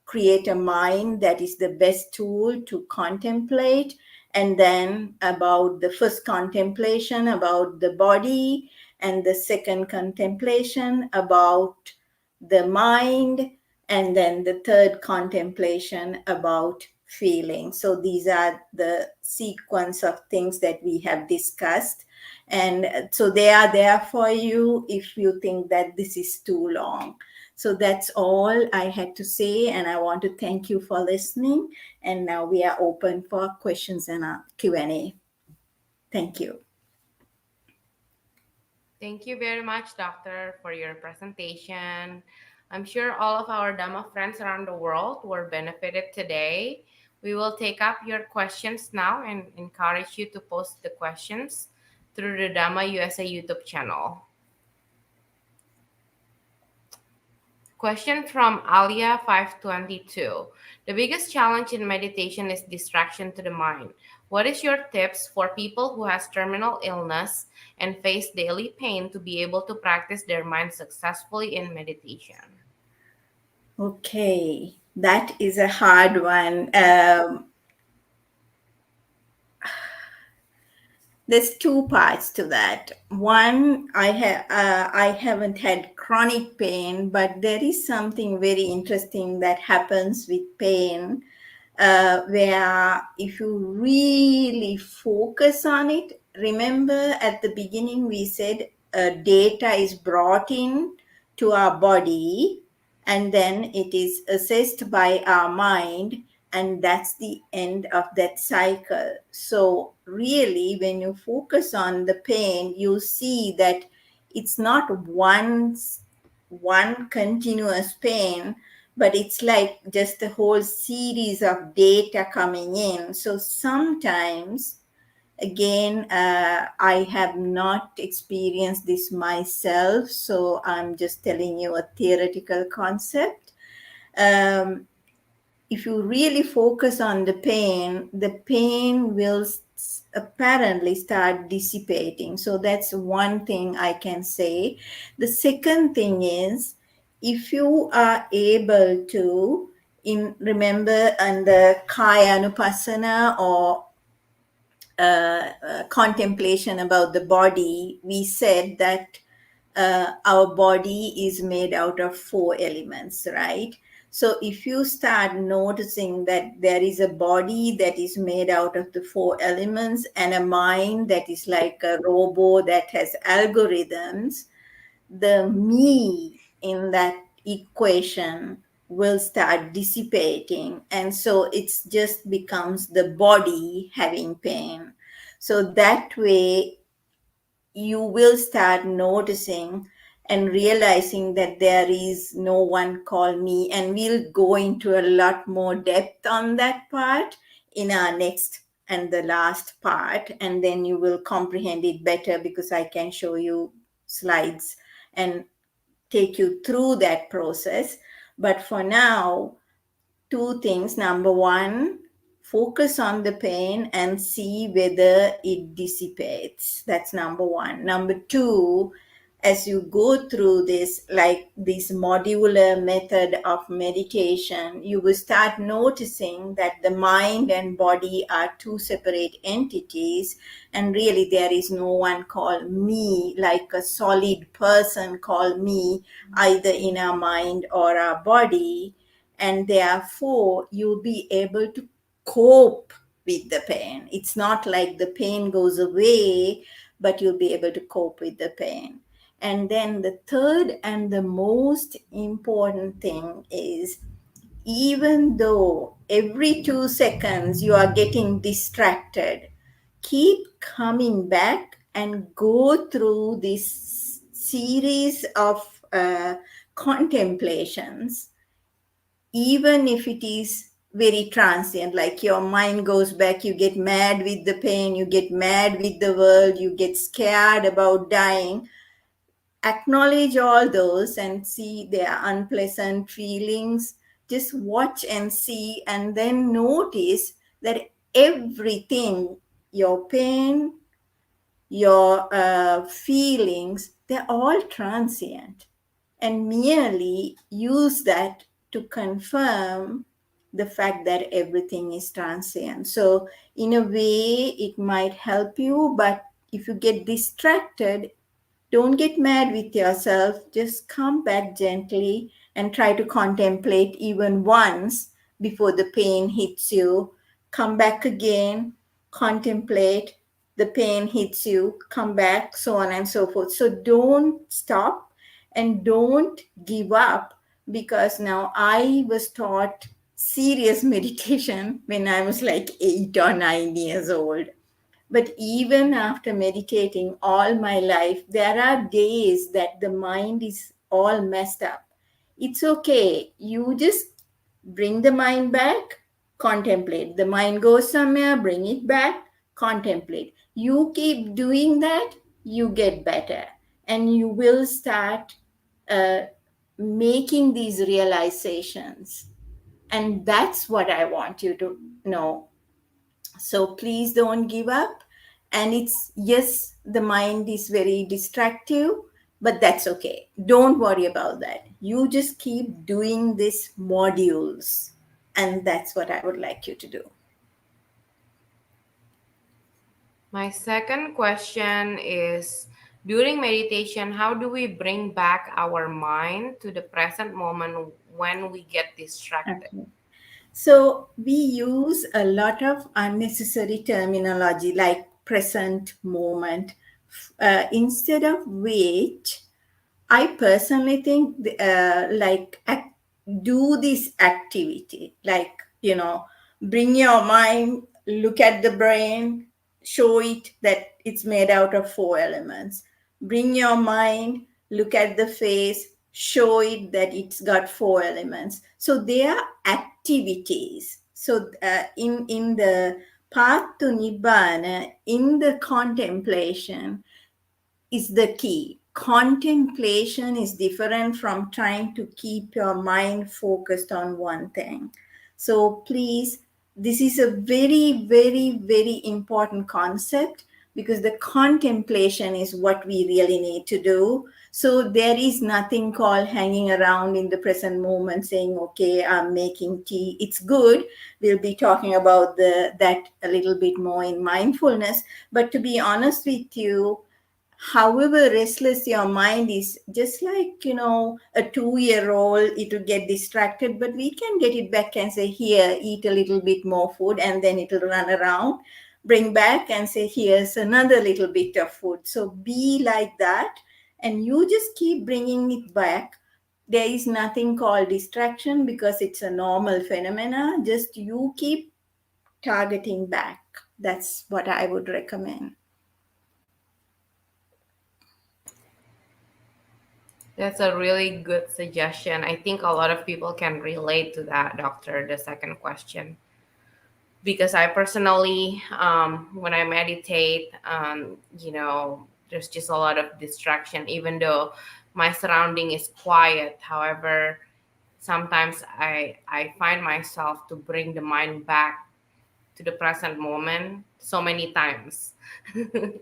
Speaker 2: create a mind that is the best tool to contemplate, and then about the first contemplation about the body, and the second contemplation about the mind, and then the third contemplation about feeling. So these are the sequence of things that we have discussed. And so they are there for you if you think that this is too long. So that's all I had to say, and I want to thank you for listening. And now we are open for questions and Q&A. Thank you.
Speaker 1: Thank you very much, Doctor, for your presentation. I'm sure all of our Dhamma friends around the world were benefited today. We will take up your questions now and encourage you to post the questions through the Dhamma USA YouTube channel. Question from Alia 522. The biggest challenge in meditation is distraction to the mind. What is your tips for people who has terminal illness and face daily pain to be able to practice their mind successfully in meditation?
Speaker 2: Okay, that is a hard one. There's two parts to that. One, I haven't had chronic pain, but there is something very interesting that happens with pain, where if you really focus on it. Remember at the beginning we said data is brought in to our body, and then it is assessed by our mind, and that's the end of that cycle. So really, when you focus on the pain, you see that it's not one continuous pain, but it's like just a whole series of data coming in. So sometimes, again, I have not experienced this myself, so I'm just telling you a theoretical concept. Um, if you really focus on the pain will apparently start dissipating. So that's one thing I can say. The second thing is, if you are able to remember under Kaya Anupassana or contemplation about the body, we said that our body is made out of four elements, right? So if you start noticing that there is a body that is made out of the four elements and a mind that is like a robot that has algorithms, the me in that equation will start dissipating, and so it's just becomes the body having pain. So that way you will start noticing and realizing that there is no one called me, and we'll go into a lot more depth on that part in our next and the last part, and then you will comprehend it better because I can show you slides and take you through that process. But for now, two things. Number one, focus on the pain and see whether it dissipates. That's number one. Number two, as you go through this, like this modular method of meditation, you will start noticing that the mind and body are two separate entities, and really there is no one called me, like a solid person called me, either in our mind or our body. And therefore you'll be able to cope with the pain. It's not like the pain goes away, but you'll be able to cope with the pain. And then the third and the most important thing is, even though every 2 seconds you are getting distracted, keep coming back and go through this series of contemplations, even if it is very transient, like your mind goes back, you get mad with the pain, you get mad with the world, you get scared about dying. Acknowledge all those and see their unpleasant feelings. Just watch and see, and then notice that everything, your pain, your feelings, they're all transient, and merely use that to confirm the fact that everything is transient. So, in a way, it might help you, but if you get distracted, don't get mad with yourself. Just come back gently and try to contemplate even once before the pain hits you. Come back again, contemplate. The pain hits you, come back, so on and so forth. So don't stop and don't give up, because now I was taught serious meditation when I was like 8 or 9 years old. But even after meditating all my life, there are days that the mind is all messed up. It's okay. You just bring the mind back, contemplate. The mind goes somewhere, bring it back, contemplate. You keep doing that, you get better. And you will start uh, making these realizations. And that's what I want you to know. So please don't give up. And it's, yes, the mind is very distractive, but that's okay. Don't worry about that. You just keep doing these modules. And that's what I would like you to do.
Speaker 1: My second question is, during meditation, how do we bring back our mind to the present moment when we get distracted?
Speaker 2: Okay. So we use a lot of unnecessary terminology like present moment, instead of which I personally think do this activity, like, bring your mind, look at the brain, show it that it's made out of four elements. Bring your mind, look at the face, show it that it's got four elements. So they are activities. So in the path to Nibbana, in the contemplation, is the key. Contemplation is different from trying to keep your mind focused on one thing. So please, this is a very, very, very important concept, because the contemplation is what we really need to do. So there is nothing called hanging around in the present moment saying, okay, I'm making tea. It's good. We'll be talking about that a little bit more in mindfulness. But to be honest with you, however restless your mind is, just like, a 2-year-old, it will get distracted, but we can get it back and say, here, eat a little bit more food, and then it'll run around, bring back and say, here's another little bit of food. So be like that, and you just keep bringing it back. There is nothing called distraction, because it's a normal phenomena. Just you keep targeting back. That's what I would recommend.
Speaker 1: That's a really good suggestion. I think a lot of people can relate to that, Doctor, the second question. Because I personally, when I meditate, there's just a lot of distraction, even though my surrounding is quiet. However, sometimes I find myself to bring the mind back to the present moment so many times.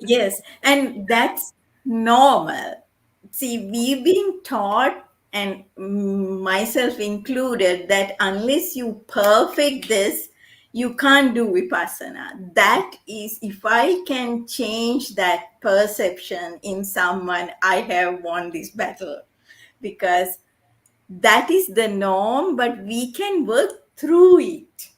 Speaker 2: Yes, and that's normal. See, we've been taught, and myself included, that unless you perfect this, you can't do vipassana. That is, if I can change that perception in someone, I have won this battle, because that is the norm, but we can work through it.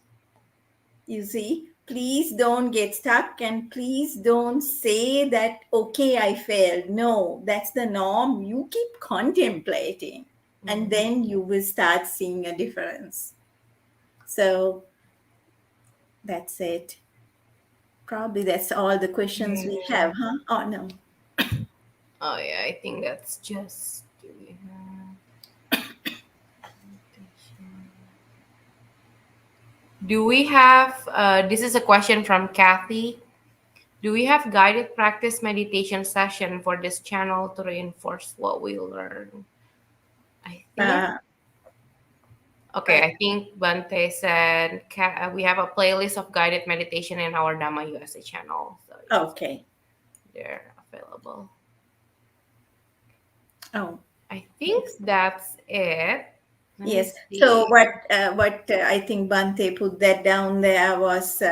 Speaker 2: You see, please don't get stuck, and please don't say that, okay, I failed. No, that's the norm. You keep contemplating, and then you will start seeing a difference. So that's it. Probably that's all the questions we have, huh? Oh, no.
Speaker 1: Oh yeah, I think that's just. Do we have? This is a question from Kathy. Do we have guided practice meditation session for this channel to reinforce what we learn? I think.
Speaker 2: Uh,
Speaker 1: Okay, I think Bante said we have a playlist of guided meditation in our DHAMMA USA channel, so yes,
Speaker 2: okay.
Speaker 1: they're available.
Speaker 2: Oh,
Speaker 1: I think that's it. Let me
Speaker 2: yes. So
Speaker 1: see.
Speaker 2: what I think Bante put that down there was,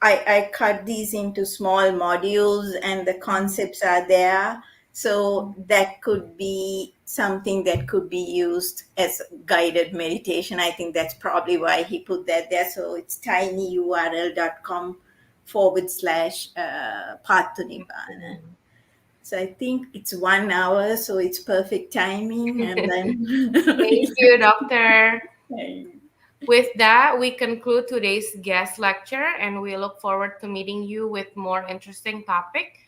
Speaker 2: I cut these into small modules, and the concepts are there. So that could be something that could be used as guided meditation. I think that's probably why he put that there. So it's tinyurl.com/, Path to Nibbana. So I think it's 1 hour, so it's perfect timing. And
Speaker 1: Thank you, Doctor.
Speaker 2: then
Speaker 1: With that, we conclude today's guest lecture, and we look forward to meeting you with more interesting topic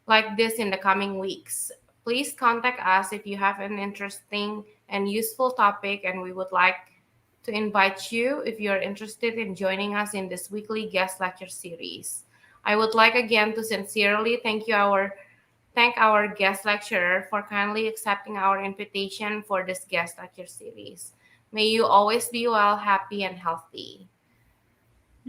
Speaker 1: like this in the coming weeks. Please contact us if you have an interesting and useful topic, and we would like to invite you if you're interested in joining us in this weekly guest lecture series. I would like again to sincerely thank our guest lecturer for kindly accepting our invitation for this guest lecture series. May you always be well, happy, and healthy.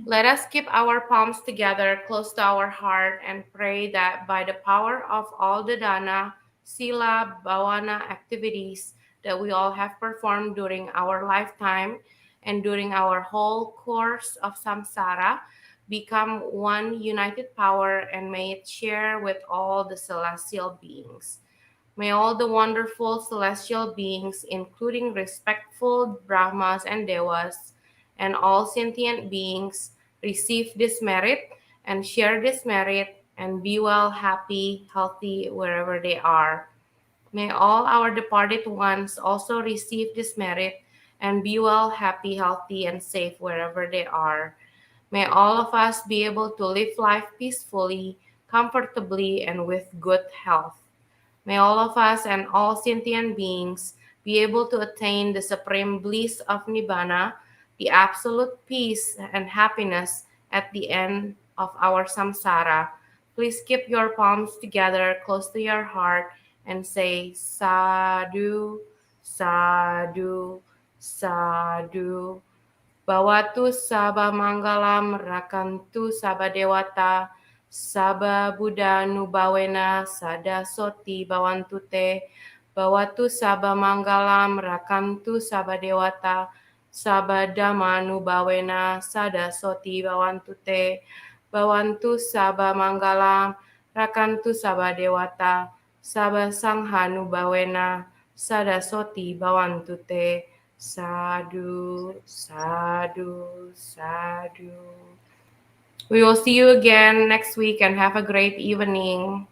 Speaker 1: Let us keep our palms together close to our heart and pray that by the power of all the dana, sila, bhavana activities that we all have performed during our lifetime and during our whole course of samsara, become one united power and may it share with all the celestial beings. May all the wonderful celestial beings, including respectful Brahmas and Devas, and all sentient beings, receive this merit and share this merit and be well, happy, healthy wherever they are. May all our departed ones also receive this merit and be well, happy, healthy, and safe wherever they are. May all of us be able to live life peacefully, comfortably, and with good health. May all of us and all sentient beings be able to attain the supreme bliss of Nibbana, the absolute peace and happiness at the end of our samsara. Please keep your palms together close to your heart and say sadhu, sadhu, sadhu. Bawatu Saba Mangalam Rakantu Saba Dewata Saba Buddha Nubawena Sada Soti Bawantute Bawatu Saba Mangalam Rakantu Saba Dewata Saba Dhamma Nubawena Sada Soti Bawantute Bawantu Saba Mangalam Rakantu Saba Dewata Saba Sangha Nubawena Sada Soti Bawantute. Sadhu, sadhu, sadhu. We will see you again next week and have a great evening.